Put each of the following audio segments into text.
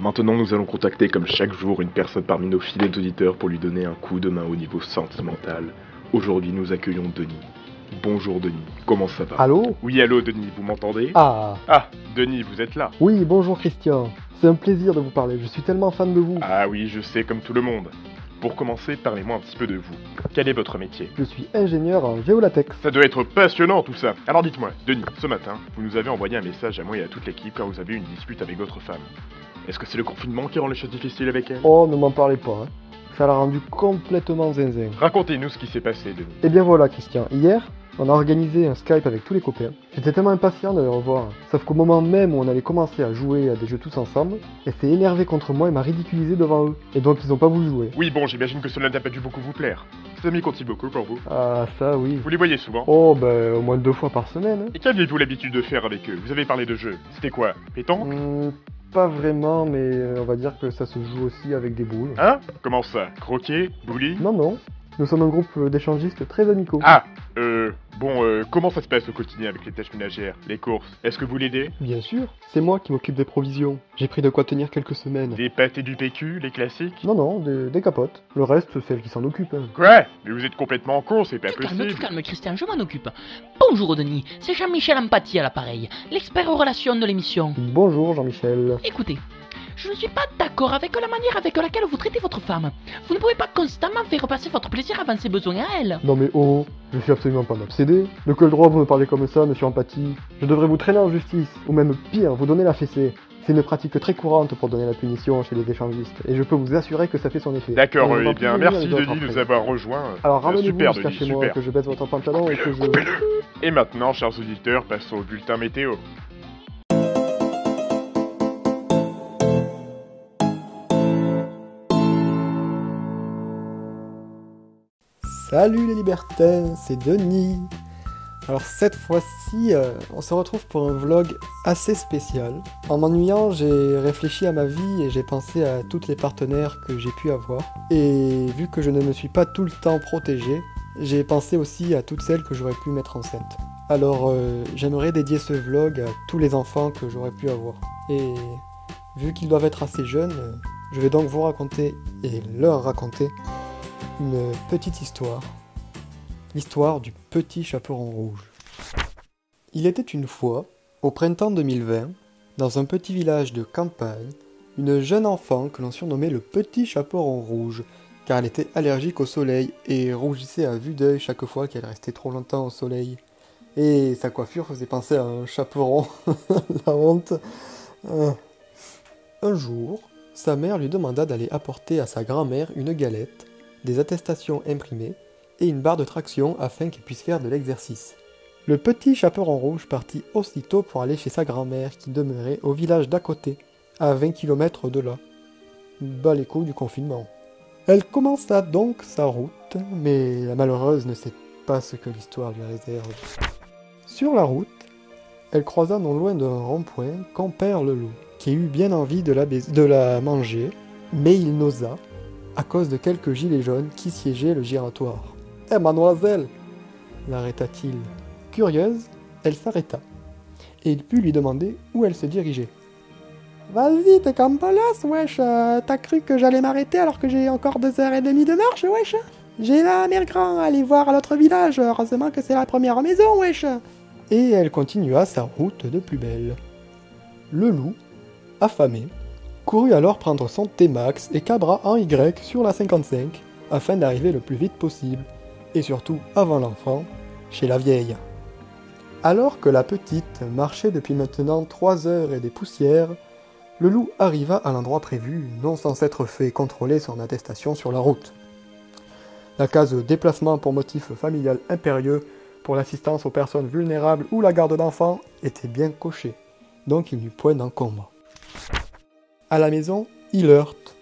Maintenant, nous allons contacter comme chaque jour une personne parmi nos fidèles auditeurs pour lui donner un coup de main au niveau sentimental. Aujourd'hui, nous accueillons Denis. Bonjour Denis, comment ça va? Allô? Oui, allô Denis, vous m'entendez? Ah, Denis, vous êtes là? oui, bonjour Christian. C'est un plaisir de vous parler, je suis tellement fan de vous. Ah oui, je sais, comme tout le monde. Pour commencer, parlez-moi un petit peu de vous. Quel est votre métier? Je suis ingénieur en géolatex. Ça doit être passionnant tout ça. Alors dites-moi, Denis, ce matin, vous nous avez envoyé un message à moi et à toute l'équipe quand vous avez eu une dispute avec votre femme. Est-ce que c'est le confinement qui rend les choses difficiles avec elle? Oh, ne m'en parlez pas, hein. Ça l'a rendu complètement zinzin. Racontez-nous ce qui s'est passé, Denis. Eh bien voilà Christian, hier, on a organisé un Skype avec tous les copains. J'étais tellement impatient de les revoir. Sauf qu'au moment même où on allait commencer à jouer à des jeux tous ensemble, elle s'est énervée contre moi et m'a ridiculisé devant eux. Et donc ils ont pas voulu jouer. Oui, bon, j'imagine que cela n'a pas dû beaucoup vous plaire. Ces amis comptent-ils beaucoup pour vous? Ah ça oui. Vous les voyez souvent? Oh ben au moins 2 fois par semaine. Hein. Et qu'aviez-vous l'habitude de faire avec eux? Vous avez parlé de jeux. C'était quoi? Pétanque? Pas vraiment, mais on va dire que ça se joue aussi avec des boules. Hein? Comment ça? Croquet? Bowling? Non, nous sommes un groupe d'échangistes très amicaux. Comment ça se passe au quotidien avec les tâches ménagères, les courses? Est-ce que vous l'aidez? Bien sûr, c'est moi qui m'occupe des provisions. J'ai pris de quoi tenir quelques semaines. Des pâtes et du PQ, les classiques? Non, des capotes. Le reste, c'est elle qui s'en occupe. Hein. Quoi? Mais vous êtes complètement con, c'est pas Tout calme, possible. tout calme, Christian, je m'en occupe. Bonjour Denis, c'est Jean-Michel Empathie à l'appareil, l'expert en relations de l'émission. Bonjour Jean-Michel. Écoutez, je ne suis pas d'accord avec la manière avec laquelle vous traitez votre femme. Vous ne pouvez pas constamment faire passer votre plaisir avant ses besoins à elle. Non mais oh, je suis absolument pas un obsédé. De quel droit vous me parlez comme ça, monsieur Empathie? Je devrais vous traîner en justice, ou même pire, vous donner la fessée. C'est une pratique très courante pour donner la punition chez les échangistes, et je peux vous assurer que ça fait son effet. D'accord, On va eh bien, plus venir merci les autres Denis de après. nous avoir rejoints. Alors ramenez-vous super jusqu'à Denis, chez moi, super. que je baisse votre pantalon et que je... Et maintenant, chers auditeurs, passons au bulletin météo. Salut les libertins, c'est Denis. Alors cette fois-ci, on se retrouve pour un vlog assez spécial. En m'ennuyant, j'ai réfléchi à ma vie et j'ai pensé à toutes les partenaires que j'ai pu avoir. Et vu que je ne me suis pas tout le temps protégé, j'ai pensé aussi à toutes celles que j'aurais pu mettre enceintes. Alors j'aimerais dédier ce vlog à tous les enfants que j'aurais pu avoir. Et vu qu'ils doivent être assez jeunes, je vais donc vous raconter et leur raconter une petite histoire. L'histoire du petit chaperon rouge. Il était une fois, au printemps 2020, dans un petit village de campagne, une jeune enfant que l'on surnommait le petit chaperon rouge, car elle était allergique au soleil et rougissait à vue d'œil chaque fois qu'elle restait trop longtemps au soleil. Et sa coiffure faisait penser à un chaperon. La honte. Un jour, sa mère lui demanda d'aller apporter à sa grand-mère une galette, des attestations imprimées et une barre de traction afin qu'il puisse faire de l'exercice. Le petit chaperon rouge partit aussitôt pour aller chez sa grand-mère qui demeurait au village d'à côté, à 20 km de là. Bas les coups du confinement. Elle commença donc sa route, mais la malheureuse ne sait pas ce que l'histoire lui réserve. Sur la route, elle croisa non loin d'un rond-point Compère le loup, qui eut bien envie de la manger, mais il n'osa, à cause de quelques gilets jaunes qui siégeaient le giratoire. « Eh, mademoiselle !» l'arrêta-t-il. Curieuse, elle s'arrêta, et il put lui demander où elle se dirigeait. « Vas-y, t'es comme Polosse, wesh, t'as cru que j'allais m'arrêter alors que j'ai encore 2h30 de marche, wesh? J'ai la mère grand à aller voir à l'autre village, heureusement que c'est la première maison, wesh !» Et elle continua sa route de plus belle. Le loup, affamé, courut alors prendre son T-Max et cabra en Y sur la 55, afin d'arriver le plus vite possible, et surtout avant l'enfant, chez la vieille. Alors que la petite marchait depuis maintenant 3 heures et des poussières, le loup arriva à l'endroit prévu, non sans être fait contrôler son attestation sur la route. La case déplacement pour motif familial impérieux pour l'assistance aux personnes vulnérables ou la garde d'enfants était bien cochée, donc il n'eut point d'encombre. À la maison, il heurte.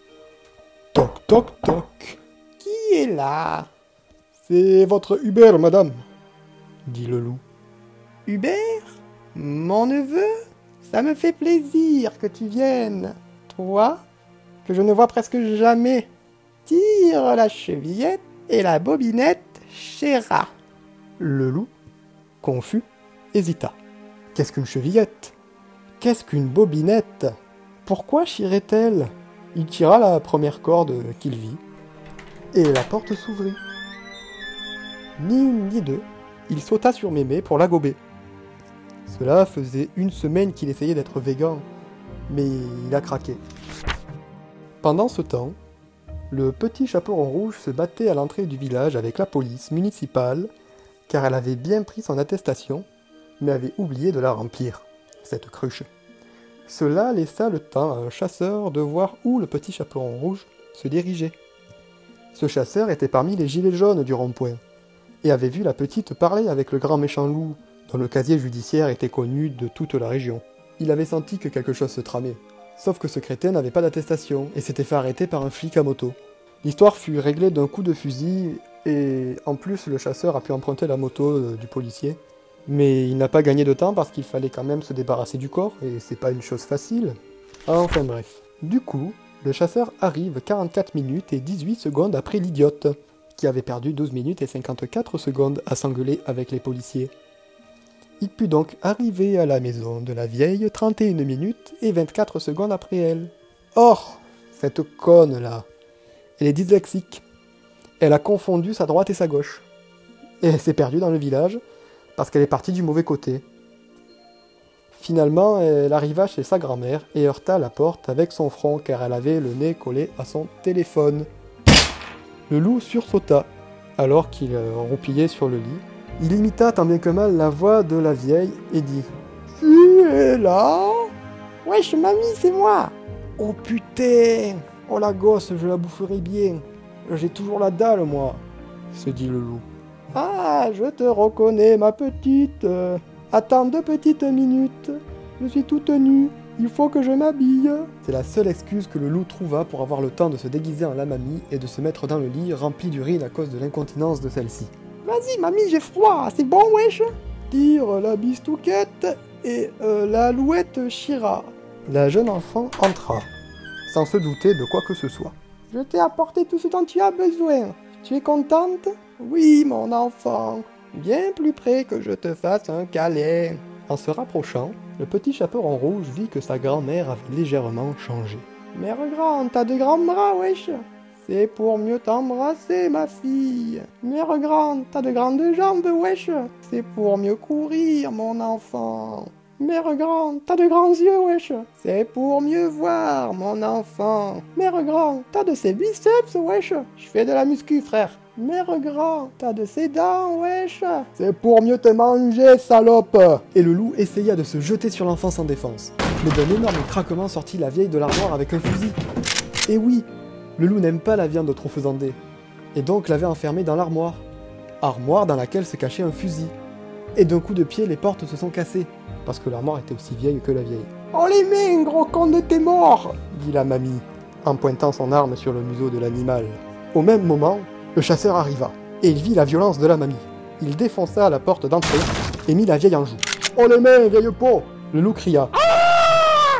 Toc toc toc. Qui est là? C'est votre Hubert, madame, dit le loup. Hubert? Mon neveu? Ça me fait plaisir que tu viennes. Toi, que je ne vois presque jamais. Tire la chevillette et la bobinette chéra. Le loup, confus, hésita. Qu'est-ce qu'une chevillette? Qu'est-ce qu'une bobinette? Pourquoi chierait-elle? Il tira la première corde qu'il vit, et la porte s'ouvrit. Ni une ni deux, il sauta sur Mémé pour la gober. Cela faisait une semaine qu'il essayait d'être végan, mais il a craqué. Pendant ce temps, le petit chaperon rouge se battait à l'entrée du village avec la police municipale, car elle avait bien pris son attestation, mais avait oublié de la remplir, cette cruche. Cela laissa le temps à un chasseur de voir où le petit chaperon rouge se dirigeait. Ce chasseur était parmi les gilets jaunes du rond-point, et avait vu la petite parler avec le grand méchant loup, dont le casier judiciaire était connu de toute la région. Il avait senti que quelque chose se tramait, sauf que ce crétin n'avait pas d'attestation, et s'était fait arrêter par un flic à moto. L'histoire fut réglée d'un coup de fusil, et en plus le chasseur a pu emprunter la moto du policier. Mais il n'a pas gagné de temps parce qu'il fallait quand même se débarrasser du corps, et c'est pas une chose facile. Enfin bref. Du coup, le chasseur arrive 44 minutes et 18 secondes après l'idiote, qui avait perdu 12 minutes et 54 secondes à s'engueuler avec les policiers. Il put donc arriver à la maison de la vieille 31 minutes et 24 secondes après elle. Or, cette conne-là, elle est dyslexique. Elle a confondu sa droite et sa gauche. Et elle s'est perdue dans le village, parce qu'elle est partie du mauvais côté. Finalement, elle arriva chez sa grand-mère et heurta la porte avec son front car elle avait le nez collé à son téléphone. Le loup sursauta, alors qu'il roupillait sur le lit. Il imita tant bien que mal la voix de la vieille et dit « Tu es là? Wesh, mamie, c'est moi! Oh putain! Oh la gosse, je la boufferai bien! J'ai toujours la dalle, moi! » se dit le loup. « Ah, je te reconnais, ma petite. Attends 2 petites minutes. Je suis toute nue. Il faut que je m'habille. » C'est la seule excuse que le loup trouva pour avoir le temps de se déguiser en la mamie et de se mettre dans le lit rempli d'urine à cause de l'incontinence de celle-ci. « Vas-y, mamie, j'ai froid. C'est bon, wesh ?» Tire la bistouquette et la louette chira. La jeune enfant entra, sans se douter de quoi que ce soit. « Je t'ai apporté tout ce dont tu as besoin. Tu es contente? » « Oui, mon enfant, bien plus près que je te fasse un câlin. » En se rapprochant, le petit chaperon rouge vit que sa grand-mère avait légèrement changé. « Mère grande, t'as de grands bras, wesh. C'est pour mieux t'embrasser, ma fille. Mère grande, t'as de grandes jambes, wesh. C'est pour mieux courir, mon enfant. Mère grande, t'as de grands yeux, wesh. C'est pour mieux voir, mon enfant. Mère grande, t'as de ces biceps, wesh. Je fais de la muscu, frère. Mère grand, t'as de ces dents, wesh. C'est pour mieux te manger, salope. » Et le loup essaya de se jeter sur l'enfant sans défense. Mais d'un énorme craquement sortit la vieille de l'armoire avec un fusil. Et oui, le loup n'aime pas la viande trop faisandée, et donc l'avait enfermé dans l'armoire. Armoire dans laquelle se cachait un fusil. Et d'un coup de pied, les portes se sont cassées, parce que l'armoire était aussi vieille que la vieille. « Oh les mains, gros con de tes morts !» dit la mamie, en pointant son arme sur le museau de l'animal. Au même moment, le chasseur arriva, et il vit la violence de la mamie. Il défonça la porte d'entrée et mit la vieille en joue. « Oh les mains, vieille peau !» Le loup cria.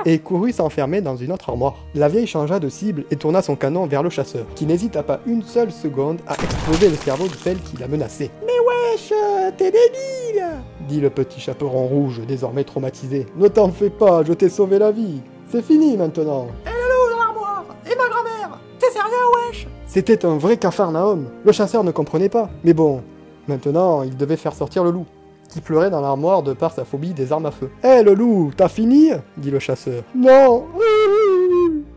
Et courut s'enfermer dans une autre armoire. La vieille changea de cible et tourna son canon vers le chasseur, qui n'hésita pas une seule seconde à exploser le cerveau de celle qui la menaçait. « Mais wesh, t'es débile !» dit le petit chaperon rouge, désormais traumatisé. « Ne t'en fais pas, je t'ai sauvé la vie. C'est fini maintenant. » « Et le loup dans l'armoire et ma grand-mère. T'es sérieux, wesh ?» C'était un vrai capharnaüm. Le chasseur ne comprenait pas. Mais bon, maintenant, il devait faire sortir le loup, qui pleurait dans l'armoire de par sa phobie des armes à feu. « Hé, le loup, t'as fini ?» dit le chasseur. « Non !»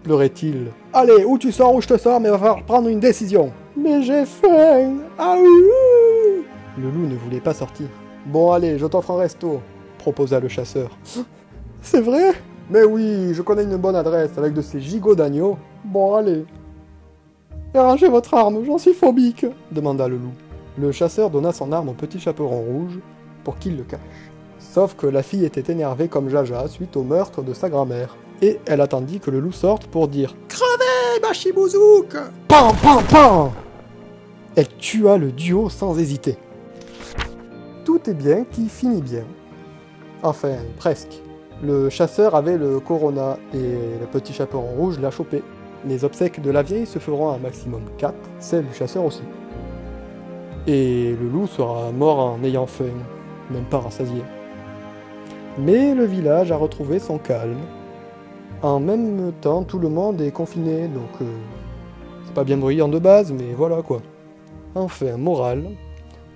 pleurait-il. « Allez, ou tu sors ou je te sors, mais va falloir prendre une décision. »« Mais j'ai faim. Ah oui !» Le loup ne voulait pas sortir. « Bon, allez, je t'offre un resto, » proposa le chasseur. « C'est vrai ? Mais oui, je connais une bonne adresse avec de ces gigots d'agneau. Bon, allez. »« Et rangez votre arme, j'en suis phobique, » demanda le loup. Le chasseur donna son arme au petit chaperon rouge pour qu'il le cache. Sauf que la fille était énervée comme Jaja suite au meurtre de sa grand-mère. Et elle attendit que le loup sorte pour dire « Crevez, Bachibouzouk !» Pam, pam, pam. Elle tua le duo sans hésiter. Tout est bien qui finit bien. Enfin, presque. Le chasseur avait le corona et le petit chaperon rouge l'a chopé. Les obsèques de la vieille se feront un maximum 4, celles du chasseur aussi. Et le loup sera mort en ayant faim, même pas rassasié. Mais le village a retrouvé son calme, En même temps, tout le monde est confiné, donc c'est pas bien bruyant de base, mais voilà quoi. Enfin, morale,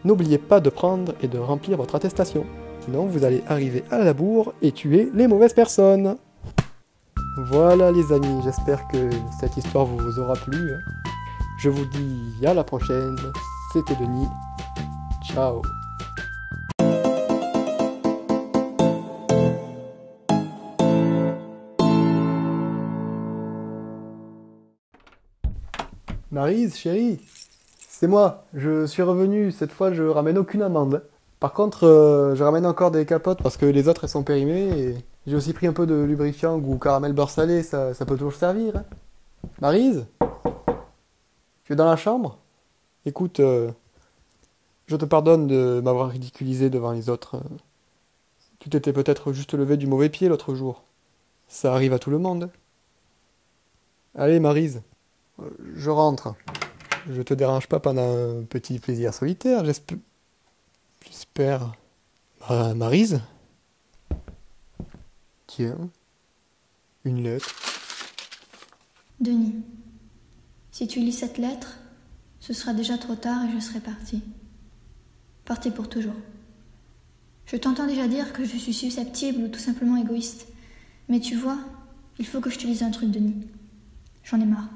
n'oubliez pas de prendre et de remplir votre attestation, sinon vous allez arriver à la bourre et tuer les mauvaises personnes. Voilà les amis, j'espère que cette histoire vous aura plu. Je vous dis à la prochaine, c'était Denis, ciao. Maryse, chérie, c'est moi, je suis revenu, cette fois je ramène aucune amende. Par contre, je ramène encore des capotes parce que les autres elles sont périmées et j'ai aussi pris un peu de lubrifiant ou caramel beurre salé, ça peut toujours servir. Hein. Maryse, tu es dans la chambre? Écoute, je te pardonne de m'avoir ridiculisé devant les autres. Tu t'étais peut-être juste levé du mauvais pied l'autre jour. Ça arrive à tout le monde. Allez Maryse. Je rentre. Je te dérange pas pendant un petit plaisir solitaire, j'espère. Maryse? Tiens. Une lettre. Denis, si tu lis cette lettre, ce sera déjà trop tard et je serai partie. Partie pour toujours. Je t'entends déjà dire que je suis susceptible ou tout simplement égoïste. Mais tu vois, il faut que je te dise un truc, Denis. J'en ai marre.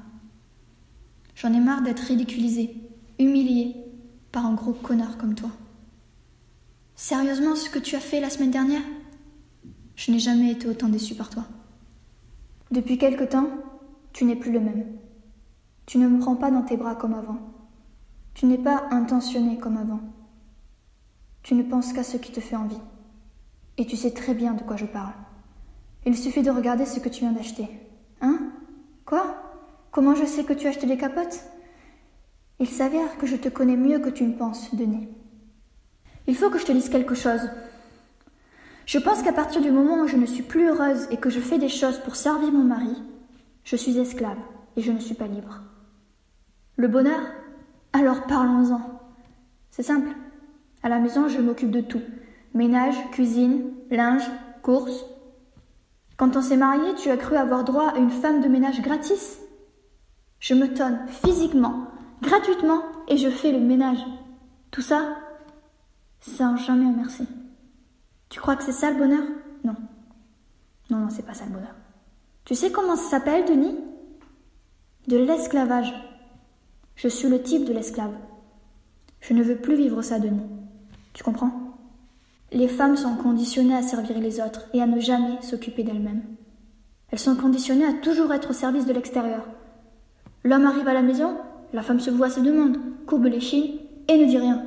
J'en ai marre d'être ridiculisée, humiliée par un gros connard comme toi. Sérieusement, ce que tu as fait la semaine dernière, je n'ai jamais été autant déçue par toi. Depuis quelque temps, tu n'es plus le même. Tu ne me prends pas dans tes bras comme avant. Tu n'es pas intentionné comme avant. Tu ne penses qu'à ce qui te fait envie. Et tu sais très bien de quoi je parle. Il suffit de regarder ce que tu viens d'acheter. Hein? Quoi? Comment je sais que tu as acheté des capotes? Il s'avère que je te connais mieux que tu ne penses, Denis. Il faut que je te dise quelque chose. Je pense qu'à partir du moment où je ne suis plus heureuse et que je fais des choses pour servir mon mari, je suis esclave et je ne suis pas libre. Le bonheur? Alors parlons-en. C'est simple. À la maison, je m'occupe de tout. Ménage, cuisine, linge, courses. Quand on s'est marié, tu as cru avoir droit à une femme de ménage gratis? Je me tonne physiquement, gratuitement, et je fais le ménage. Tout ça, sans jamais un merci. Tu crois que c'est ça le bonheur? Non. Non, c'est pas ça le bonheur. Tu sais comment ça s'appelle, Denis? De l'esclavage. Je suis le type de l'esclave. Je ne veux plus vivre ça, Denis. Tu comprends? Les femmes sont conditionnées à servir les autres et à ne jamais s'occuper d'elles-mêmes. Elles sont conditionnées à toujours être au service de l'extérieur. L'homme arrive à la maison, la femme se voit à ses demandes, courbe les chines et ne dit rien.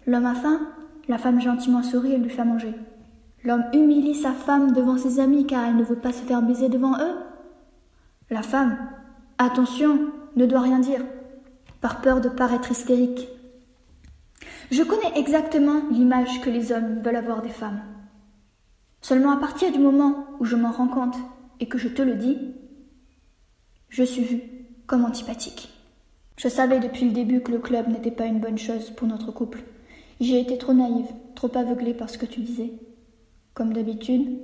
L'homme a faim, la femme gentiment sourit et lui fait manger. L'homme humilie sa femme devant ses amis car elle ne veut pas se faire baiser devant eux. La femme, attention, ne doit rien dire, par peur de paraître hystérique. Je connais exactement l'image que les hommes veulent avoir des femmes. Seulement à partir du moment où je m'en rends compte et que je te le dis, je suis vue comme antipathique. Je savais depuis le début que le club n'était pas une bonne chose pour notre couple. J'ai été trop naïve, trop aveuglée par ce que tu disais. Comme d'habitude,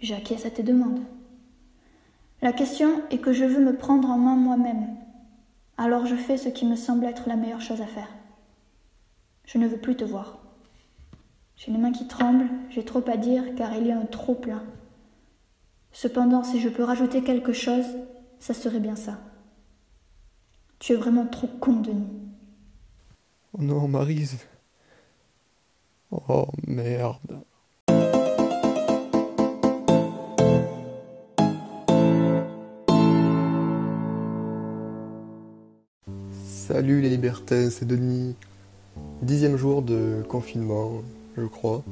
j'acquiesce à tes demandes. La question est que je veux me prendre en main moi-même. Alors je fais ce qui me semble être la meilleure chose à faire. Je ne veux plus te voir. J'ai les mains qui tremblent, j'ai trop à dire car il y a un trop plein. Cependant, si je peux rajouter quelque chose, ça serait bien ça. Tu es vraiment trop con, Denis. Oh non, Maryse. Oh merde. Salut les libertins, c'est Denis. 10e jour de confinement, je crois.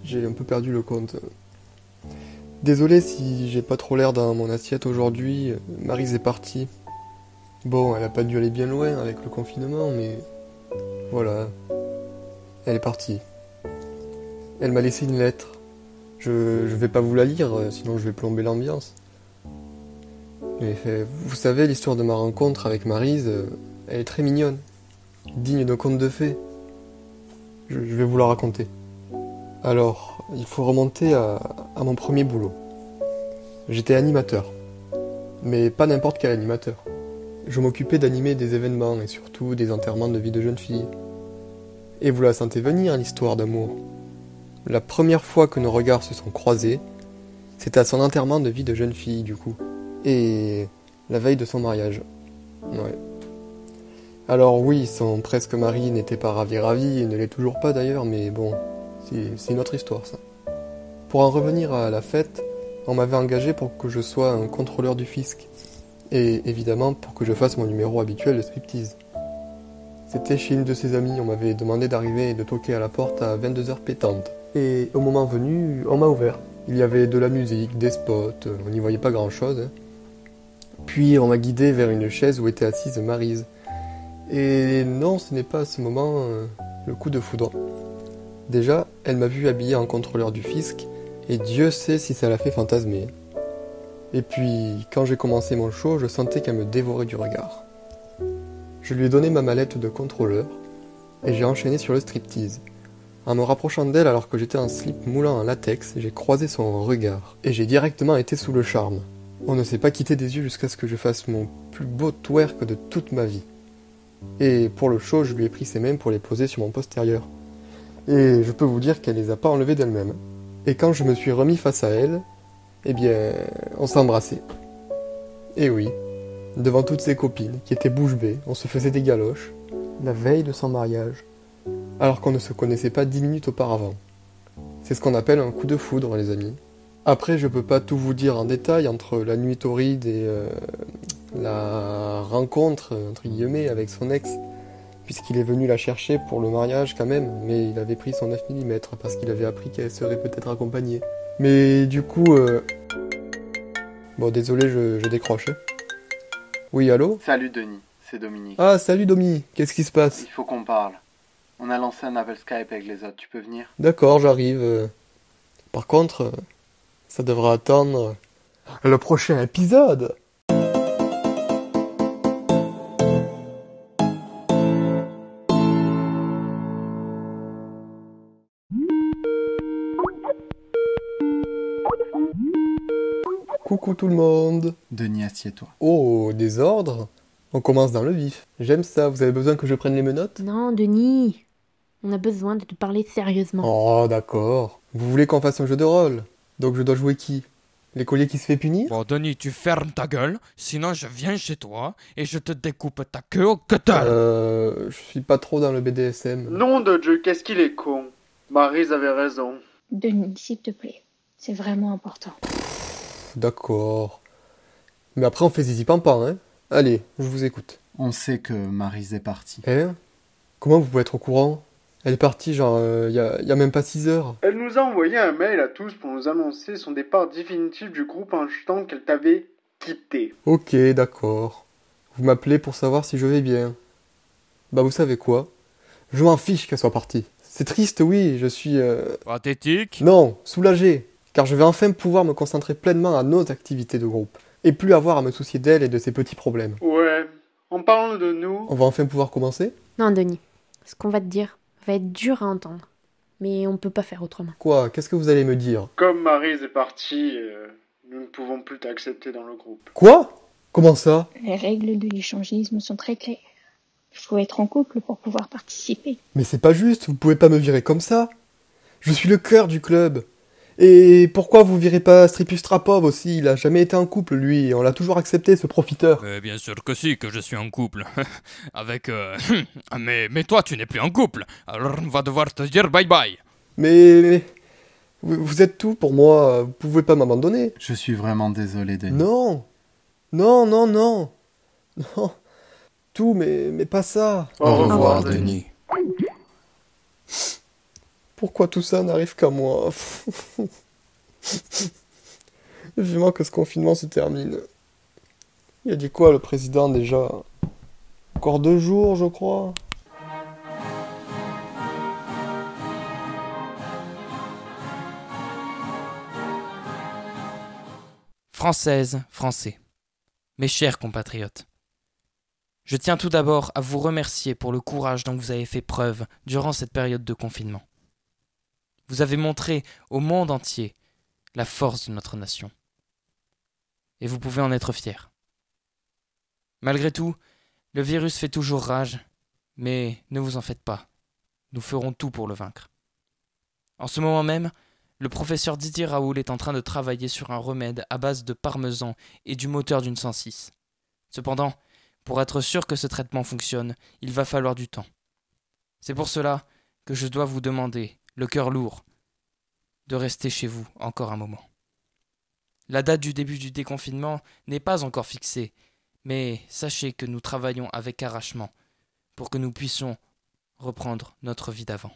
J'ai un peu perdu le compte. Désolé si j'ai pas trop l'air dans mon assiette aujourd'hui, Maryse est partie. Bon, elle a pas dû aller bien loin avec le confinement, mais voilà, elle est partie. Elle m'a laissé une lettre. Je vais pas vous la lire, sinon je vais plomber l'ambiance. Mais vous savez, l'histoire de ma rencontre avec Maryse, elle est très mignonne, digne d'un conte de fées. Je vais vous la raconter. Alors, il faut remonter à mon premier boulot. J'étais animateur. Mais pas n'importe quel animateur. Je m'occupais d'animer des événements et surtout des enterrements de vie de jeunes filles. Et vous la sentez venir, l'histoire d'amour. La première fois que nos regards se sont croisés, c'était à son enterrement de vie de jeune fille, du coup. Et la veille de son mariage. Ouais. Alors oui, son presque mari n'était pas ravi, et ne l'est toujours pas d'ailleurs, mais bon, c'est une autre histoire ça. Pour en revenir à la fête, on m'avait engagé pour que je sois un contrôleur du fisc. Et évidemment pour que je fasse mon numéro habituel de striptease. C'était chez une de ses amies, on m'avait demandé d'arriver et de toquer à la porte à 22h pétantes. Et au moment venu, on m'a ouvert. Il y avait de la musique, des spots, on n'y voyait pas grand chose. Puis on m'a guidé vers une chaise où était assise Maryse. Et non, ce n'est pas à ce moment le coup de foudre. Déjà, elle m'a vu habillé en contrôleur du fisc, et Dieu sait si ça l'a fait fantasmer. Et puis, quand j'ai commencé mon show, je sentais qu'elle me dévorait du regard. Je lui ai donné ma mallette de contrôleur, et j'ai enchaîné sur le striptease. En me rapprochant d'elle alors que j'étais en slip moulant en latex, j'ai croisé son regard, et j'ai directement été sous le charme. On ne s'est pas quitté des yeux jusqu'à ce que je fasse mon plus beau twerk de toute ma vie. Et pour le show, je lui ai pris ses mains pour les poser sur mon postérieur. Et je peux vous dire qu'elle les a pas enlevées d'elle-même. Et quand je me suis remis face à elle, eh bien, on s'embrassait. Et oui, devant toutes ses copines, qui étaient bouche bée, on se faisait des galoches, la veille de son mariage, alors qu'on ne se connaissait pas 10 minutes auparavant. C'est ce qu'on appelle un coup de foudre, les amis. Après, je peux pas tout vous dire en détail entre la nuit torride et la rencontre, entre guillemets, avec son ex, puisqu'il est venu la chercher pour le mariage quand même, mais il avait pris son 9 mm parce qu'il avait appris qu'elle serait peut-être accompagnée. Mais du coup... Bon, désolé, je décroche. Oui, allô ? Salut Denis, c'est Dominique. Ah, salut Domi, qu'est-ce qui se passe ? Il faut qu'on parle. On a lancé un appel Skype avec les autres, tu peux venir ? D'accord, j'arrive. Par contre, ça devra attendre le prochain épisode. Coucou tout le monde. Denis, assieds-toi. Oh, des ordres ? On commence dans le vif. J'aime ça, vous avez besoin que je prenne les menottes ? Non, Denis, on a besoin de te parler sérieusement. Oh, d'accord. Vous voulez qu'on fasse un jeu de rôle ? Donc je dois jouer qui ? L'écolier qui se fait punir ? Bon, Denis, tu fermes ta gueule, sinon je viens chez toi et je te découpe ta queue au cutter. Je suis pas trop dans le BDSM. Nom de Dieu, qu'est-ce qu'il est con. Maryse avait raison. Denis, s'il te plaît, c'est vraiment important. D'accord. Mais après on fait zizi pampan, hein ? Allez, je vous écoute. On sait que Maryse est partie. Hein ? Comment vous pouvez être au courant ? Elle est partie genre y a même pas 6 heures. Elle nous a envoyé un mail à tous pour nous annoncer son départ définitif du groupe en jetant qu'elle t'avait quitté. Ok, d'accord. Vous m'appelez pour savoir si je vais bien. Bah vous savez quoi ? Je m'en fiche qu'elle soit partie. C'est triste, oui, je suis... Pathétique. Non, soulagé. Car je vais enfin pouvoir me concentrer pleinement à nos activités de groupe. Et plus avoir à me soucier d'elle et de ses petits problèmes. Ouais, en parlant de nous... On va enfin pouvoir commencer ? Non, Denis, ce qu'on va te dire va être dur à entendre. Mais on peut pas faire autrement. Quoi ? Qu'est-ce que vous allez me dire ? Comme Maryse est partie, nous ne pouvons plus t'accepter dans le groupe. Quoi ? Comment ça ? Les règles de l'échangisme sont très claires. Il faut être en couple pour pouvoir participer. Mais c'est pas juste, vous pouvez pas me virer comme ça. Je suis le cœur du club. Et pourquoi vous virez pas Stripus Trapov aussi ? Il a jamais été en couple, lui, et on l'a toujours accepté, ce profiteur. Bien sûr que si, que je suis en couple. Avec... Mais toi, tu n'es plus en couple. Alors on va devoir te dire bye bye. Mais vous êtes tout pour moi, vous pouvez pas m'abandonner. Je suis vraiment désolé, Denis. Non. Non, non, non. Non. Tout, mais pas ça. Au revoir, Denis. Pourquoi tout ça n'arrive qu'à moi ? Vivement que ce confinement se termine. Il a dit quoi le président déjà ? Encore 2 jours, je crois. Françaises, Français, mes chers compatriotes, je tiens tout d'abord à vous remercier pour le courage dont vous avez fait preuve durant cette période de confinement. Vous avez montré au monde entier la force de notre nation. et vous pouvez en être fiers. Malgré tout, le virus fait toujours rage, mais ne vous en faites pas. Nous ferons tout pour le vaincre. En ce moment même, le professeur Didier Raoul est en train de travailler sur un remède à base de parmesan et du moteur d'une 106. Cependant, pour être sûr que ce traitement fonctionne, il va falloir du temps. C'est pour cela que je dois vous demander, le cœur lourd, de rester chez vous encore un moment. La date du début du déconfinement n'est pas encore fixée, mais sachez que nous travaillons avec arrachement pour que nous puissions reprendre notre vie d'avant.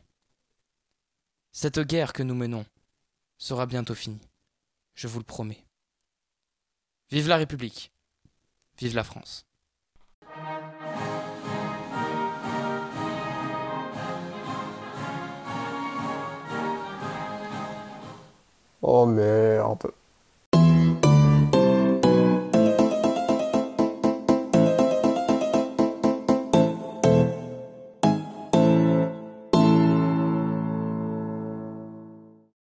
Cette guerre que nous menons sera bientôt finie, je vous le promets. Vive la République, vive la France. Oh merde.